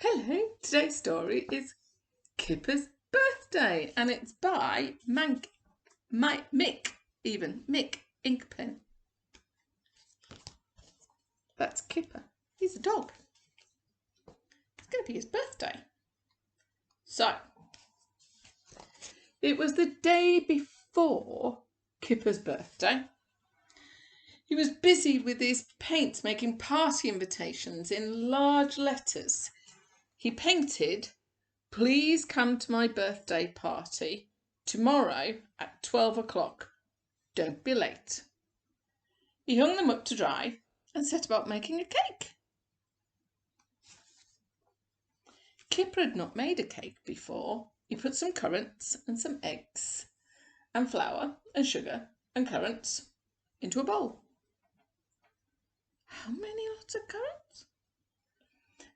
Hello, today's story is Kipper's birthday and it's by Mick Inkpen. That's Kipper. He's a dog. It's going to be his birthday. So, it was the day before Kipper's birthday. He was busy with his paints making party invitations in large letters. He painted, "Please come to my birthday party tomorrow at 12 o'clock. Don't be late." He hung them up to dry and set about making a cake. Kipper had not made a cake before. He put some currants and some eggs and flour and sugar and currants into a bowl. How many lots of currants?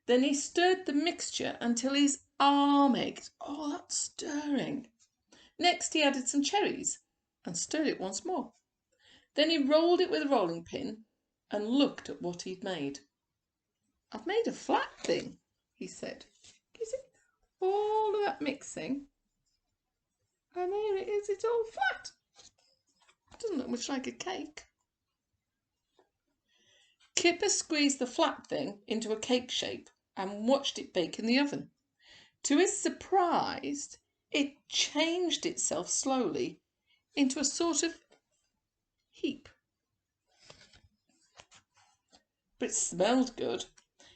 Then he stirred the mixture until his arm ached. Oh, that's stirring. Next he added some cherries and stirred it once more. Then he rolled it with a rolling pin and looked at what he'd made. "I've made a flat thing," he said. You see, all of that mixing, and here it is, it's all flat. It doesn't look much like a cake. Kipper squeezed the flat thing into a cake shape and watched it bake in the oven. To his surprise, it changed itself slowly into a sort of heap. But it smelled good.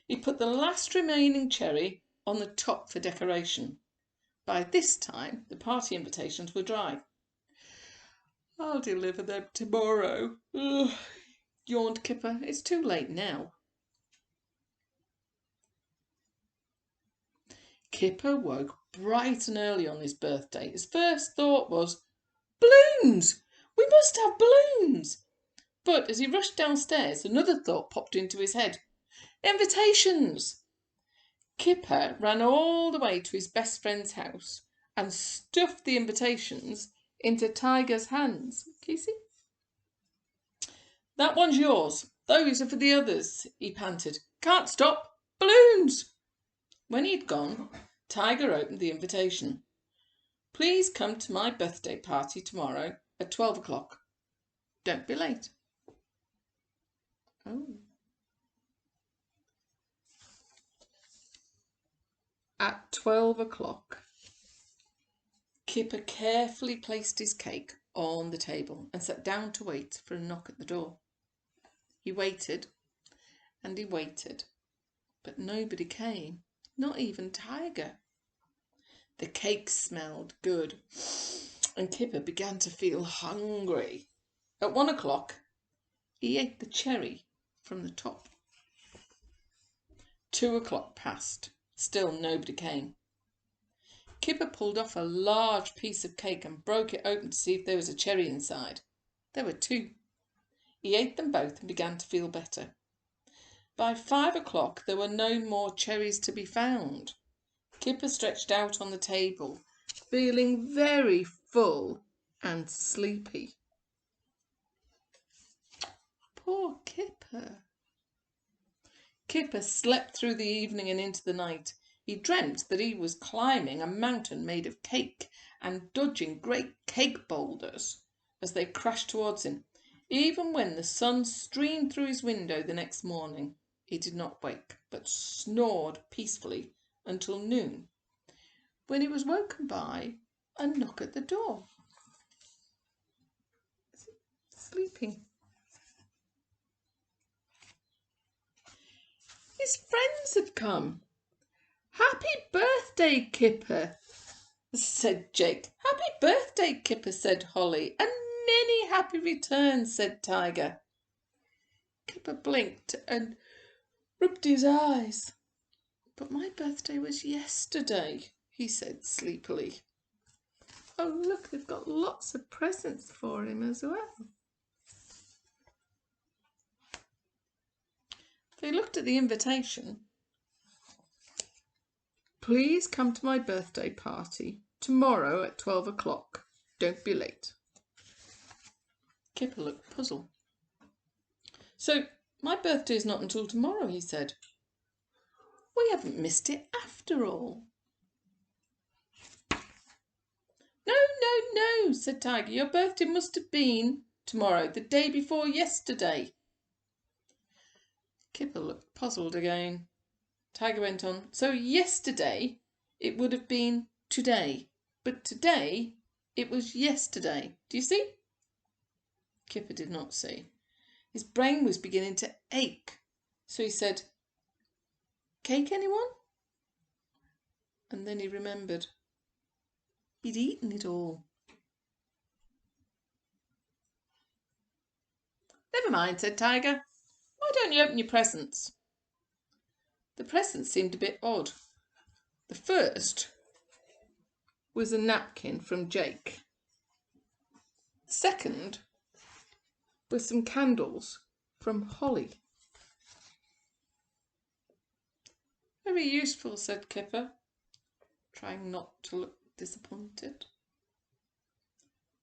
He put the last remaining cherry on the top for decoration. By this time, the party invitations were dry. "I'll deliver them tomorrow," yawned Kipper. "It's too late now." Kipper woke bright and early on his birthday. His first thought was, "Balloons! We must have balloons!" But as he rushed downstairs, another thought popped into his head. Invitations! Kipper ran all the way to his best friend's house and stuffed the invitations into Tiger's hands. Can you see? "That one's yours. Those are for the others," he panted. "Can't stop. Balloons!" When he'd gone, Tiger opened the invitation. "Please come to my birthday party tomorrow at 12 o'clock. Don't be late." Oh. At 12 o'clock, Kipper carefully placed his cake on the table and sat down to wait for a knock at the door. He waited and he waited, but nobody came, not even Tiger. The cake smelled good, and Kipper began to feel hungry. At 1 o'clock, he ate the cherry from the top. 2 o'clock passed. Still nobody came. Kipper pulled off a large piece of cake and broke it open to see if there was a cherry inside. There were 2. He ate them both and began to feel better. By 5 o'clock there were no more cherries to be found. Kipper stretched out on the table, feeling very full and sleepy. Poor Kipper. Kipper slept through the evening and into the night. He dreamt that he was climbing a mountain made of cake and dodging great cake boulders as they crashed towards him. Even when the sun streamed through his window the next morning, he did not wake, but snored peacefully until noon, when he was woken by a knock at the door. Is he sleeping? His friends had come. "Happy birthday, Kipper," said Jake. "Happy birthday, Kipper," said Holly. "And many happy returns," said Tiger. Kipper blinked and rubbed his eyes. "But my birthday was yesterday," he said sleepily. "Oh, look, they've got lots of presents for him as well." They looked at the invitation. "Please come to my birthday party tomorrow at 12 o'clock. Don't be late." Kipper looked puzzled. "So my birthday is not until tomorrow," he said. We haven't missed it after all. No, no, no, said Tiger. Your birthday must have been tomorrow, the day before yesterday. Kipper looked puzzled again. Tiger went on. So yesterday it would have been today, but today it was yesterday. Do you see? Kipper did not see. His brain was beginning to ache. So he said, Cake, anyone? And then he remembered. He'd eaten it all. Never mind, said Tiger. Why don't you open your presents? The presents seemed a bit odd. The first was a napkin from Jake. Second were some candles from Holly. Very useful, said Kipper, trying not to look disappointed.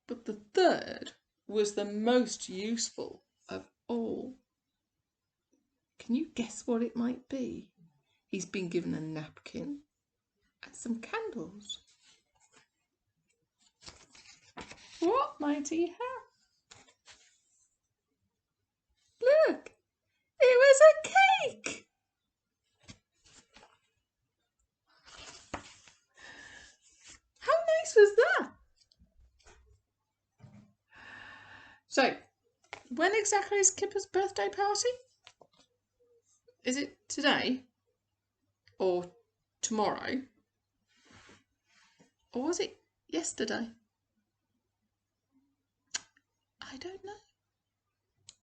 But the third was the most useful of all. Can you guess what it might be? He's been given a napkin and some candles. What might he have? Look, it was a cake. How nice was that? So, when exactly is Kipper's birthday party? Is it today? Or tomorrow? Or was it yesterday? I don't know.